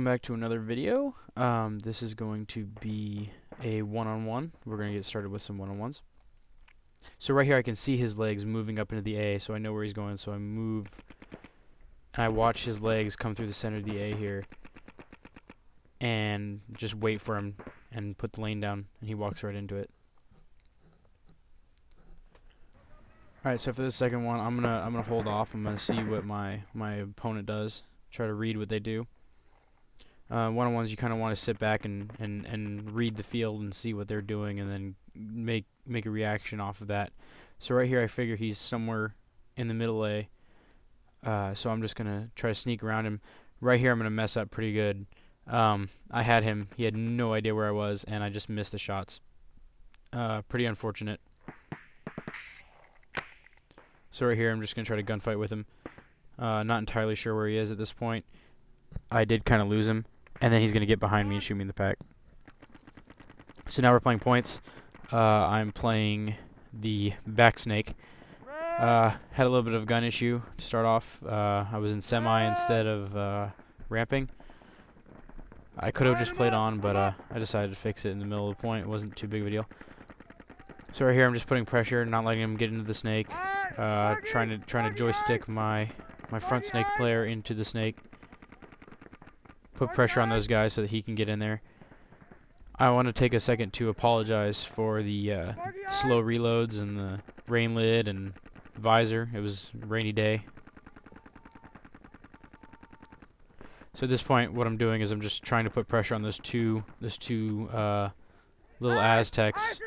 back to another video. This is going to be a one-on-one. We're going to get started with some one-on-ones. So right here I can see his legs moving up into the A, so I know where he's going, so I move and I watch his legs come through the center of the A here and just wait for him and put the lane down, and he walks right into it. Alright, so for the second one, I'm gonna hold off. I'm gonna see what my opponent does. Try to read what they do. One-on-ones, you kind of want to sit back and read the field and see what they're doing, and then make a reaction off of that. So right here, I figure he's somewhere in the middle A. So I'm just gonna try to sneak around him. Right here, I'm gonna mess up pretty good. I had him. He had no idea where I was, and I just missed the shots. Pretty unfortunate. So right here, I'm just gonna try to gunfight with him. Not entirely sure where he is at this point. I did kind of lose him, and then he's gonna get behind me and shoot me in the pack. So now we're playing points. I'm playing the back snake. Had a little bit of a gun issue to start off. I was in semi instead of ramping. I could have just played on, but I decided to fix it in the middle of the point. It wasn't too big of a deal. So right here, I'm just putting pressure, not letting him get into the snake. Trying to joystick my front snake player into the snake. Put pressure on those guys so that he can get in there. I want to take a second to apologize for the slow reloads and the rain lid and visor. It was a rainy day. So at this point, what I'm doing is I'm just trying to put pressure on those two little Aztecs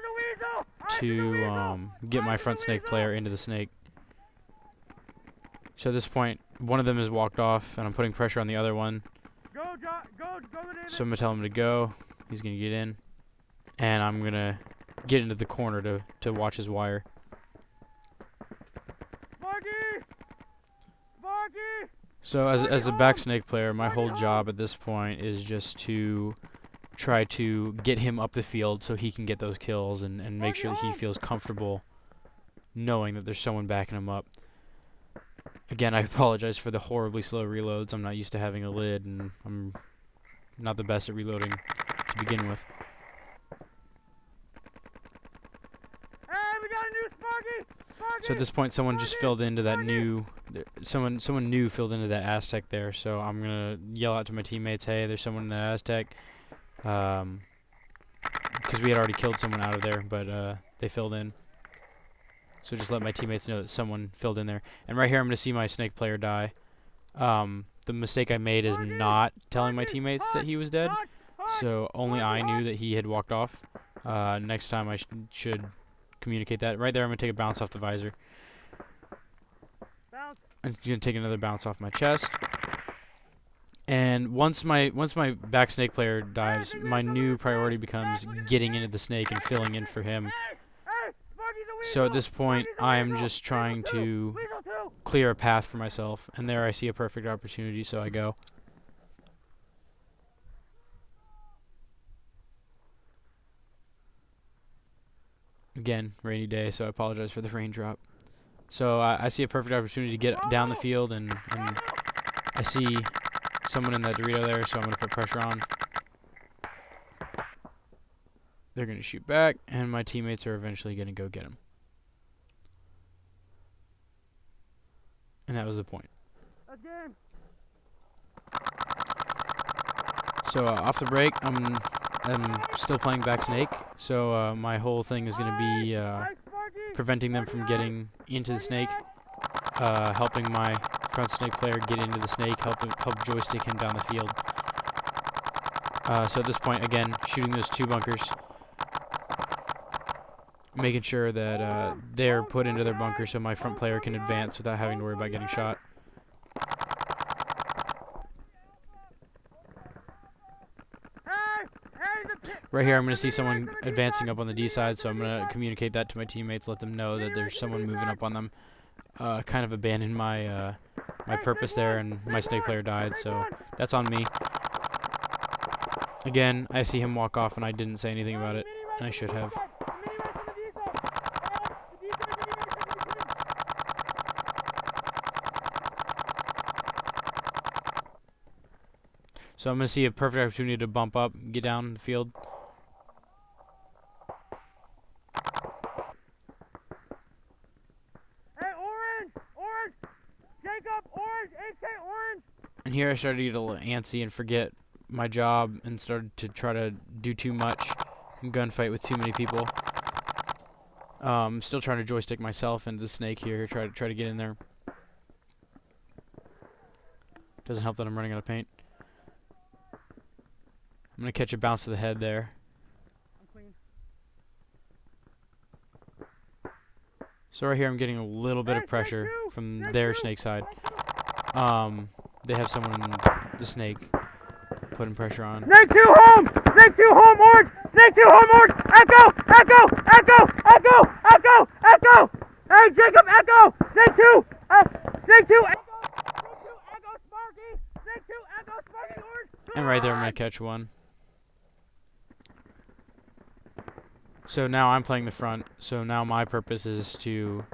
to get my front snake player into the snake. So at this point, one of them has walked off, and I'm putting pressure on the other one. So I'm going to tell him to go. He's going to get in. And I'm going to get into the corner to watch his wire. So as a back snake player, my whole job at this point is just to try to get him up the field so he can get those kills and make sure that he feels comfortable knowing that there's someone backing him up. Again, I apologize for the horribly slow reloads. I'm not used to having a lid, and I'm not the best at reloading to begin with. Hey, we got a new Sparky! So at this point, someone just filled into that new... Someone new filled into that Aztec there, so I'm going to yell out to my teammates, hey, there's someone in that Aztec. Because we had already killed someone out of there, but they filled in. So just let my teammates know that someone filled in there. And right here, I'm going to see my snake player die. The mistake I made is not telling my teammates that he was dead. So only I knew that he had walked off. Next time I should communicate that. Right there, I'm going to take a bounce off the visor. I'm going to take another bounce off my chest. And once my back snake player dies, my new priority becomes getting into the snake and filling in for him. So at this point, I am just trying to clear a path for myself, and there I see a perfect opportunity, so I go. Again, rainy day, so I apologize for the raindrop. So I see a perfect opportunity to get down the field, and I see someone in that Dorito there, so I'm going to put pressure on. They're going to shoot back, and my teammates are eventually going to go get him. And that was the point. So off the break, I'm still playing back snake. So my whole thing is going to be preventing them from getting into the snake, helping my front snake player get into the snake, help joystick him down the field. So at this point, again, shooting those two bunkers, making sure that they're put into their bunker so my front player can advance without having to worry about getting shot. Right here, I'm going to see someone advancing up on the D side, so I'm going to communicate that to my teammates, let them know that there's someone moving up on them. Kind of abandoned my my purpose there, and my snake player died, so that's on me. Again, I see him walk off, and I didn't say anything about it, and I should have. So I'm going to see a perfect opportunity to bump up, get down the field. Hey, orange! Orange! Jacob, orange! HK, orange! And here I started to get a little antsy and forget my job and started to try to do too much and gunfight with too many people. Still trying to joystick myself into the snake here, try to get in there. Doesn't help that I'm running out of paint. I'm gonna catch a bounce to the head there. I'm clean. So right here I'm getting a little bit of pressure from their snake side. They have someone in the snake putting pressure on. Snake 2 home! Snake 2 home, orange! Snake 2 home, orange! Echo! Echo! Echo! Echo! Echo! Echo! Hey, Jacob, echo! Snake 2! Snake 2! Echo! Snake 2! Echo! Sparky! Snake 2! Echo! Sparky! Orange! And right there I'm gonna catch one. So now I'm playing the front. So now my purpose is to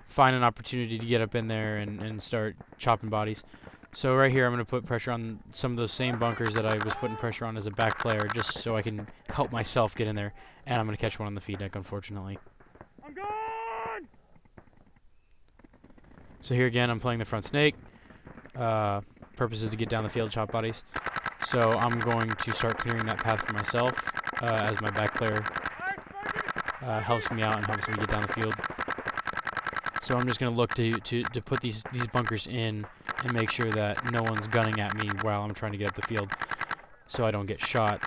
find an opportunity to get up in there and start chopping bodies. So right here I'm going to put pressure on some of those same bunkers that I was putting pressure on as a back player, just so I can help myself get in there. And I'm going to catch one on the feed deck, unfortunately. I'm gone! So here again I'm playing the front snake. Purpose is to get down the field, chop bodies. So I'm going to start clearing that path for myself as my back player helps me out and helps me get down the field. So I'm just going to look to put these bunkers in and make sure that no one's gunning at me while I'm trying to get up the field, so I don't get shot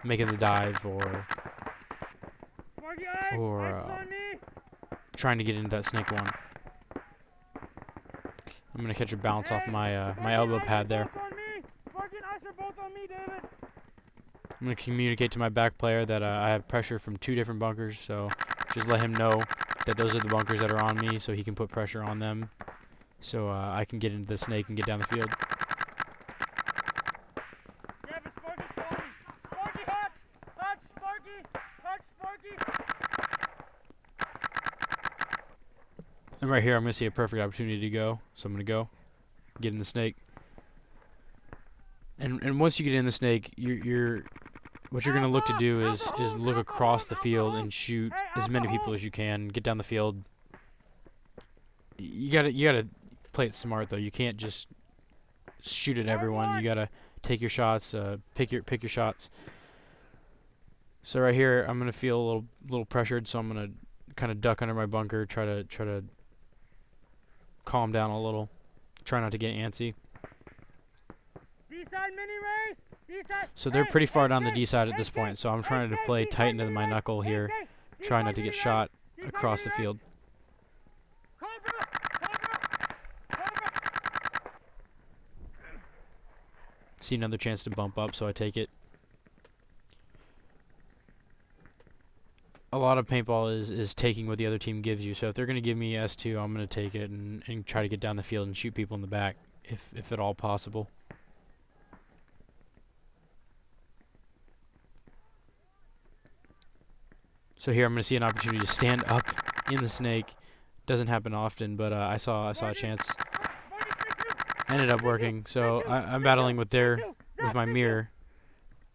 making the dive or trying to get into that snake one. I'm going to catch a bounce off my my elbow pad there. I'm going to communicate to my back player that I have pressure from 2 different bunkers, so just let him know that those are the bunkers that are on me, so he can put pressure on them, so I can get into the snake and get down the field. And right here I'm going to see a perfect opportunity to go, so I'm going to go, get in the snake. And once you get in the snake, what you're going to look to do is look across the field and shoot as many people as you can. Get down the field. You gotta play it smart though. You can't just shoot at everyone. You gotta take your shots. Pick your shots. So right here, I'm gonna feel a little pressured. So I'm gonna kind of duck under my bunker. Try to calm down a little. Try not to get antsy. D-side mini race. So they're pretty far down the D side at this point, so I'm trying to play tight into my knuckle here, trying not to get shot across the field. See another chance to bump up, so I take it. A lot of paintball is taking what the other team gives you, so if they're going to give me S2, I'm going to take it and try to get down the field and shoot people in the back, if at all possible. So here I'm going to see an opportunity to stand up in the snake. Doesn't happen often, but I saw a chance. Ended up working. So I'm battling with my mirror,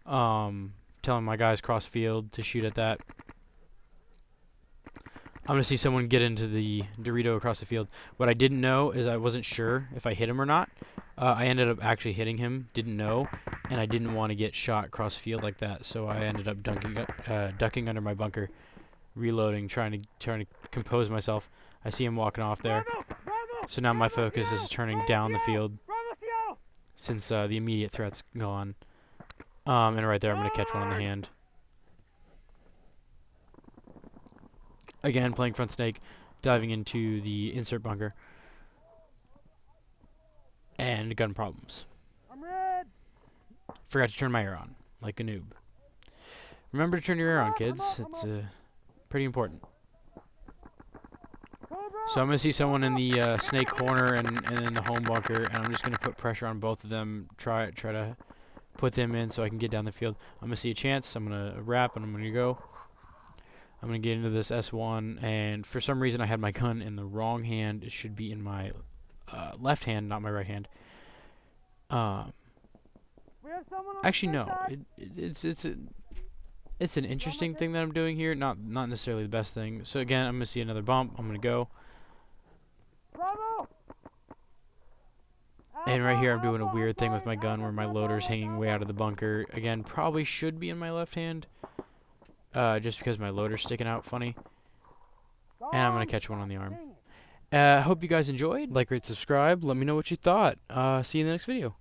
telling my guys cross field to shoot at that. I'm going to see someone get into the Dorito across the field. What I didn't know is I wasn't sure if I hit him or not. I ended up actually hitting him, didn't know, and I didn't want to get shot cross field like that, so I ended up ducking under my bunker, reloading, trying to compose myself. I see him walking off there, so now my focus is turning down the field since the immediate threat's gone. And right there, I'm going to catch one on the hand. Again, playing front snake, diving into the insert bunker. And gun problems. I'm red. Forgot to turn my air on, like a noob. Remember to turn your air on, kids. It's pretty important. So I'm going to see someone in the snake corner and in the home bunker, and I'm just going to put pressure on both of them, try to put them in so I can get down the field. I'm going to see a chance. I'm going to wrap, and I'm going to go. I'm going to get into this S1, and for some reason I had my gun in the wrong hand. It should be in my left hand, not my right hand. We have someone on Actually, the no. side. It's an interesting thing that I'm doing here. Not necessarily the best thing. So again, I'm gonna see another bump. I'm gonna go. Bravo! And right here, I'm doing a weird thing with my gun where my loader's hanging way out of the bunker. Again, probably should be in my left hand. Just because my loader's sticking out funny. And I'm gonna catch one on the arm. Hope you guys enjoyed. Like, rate, subscribe. Let me know what you thought. See you in the next video.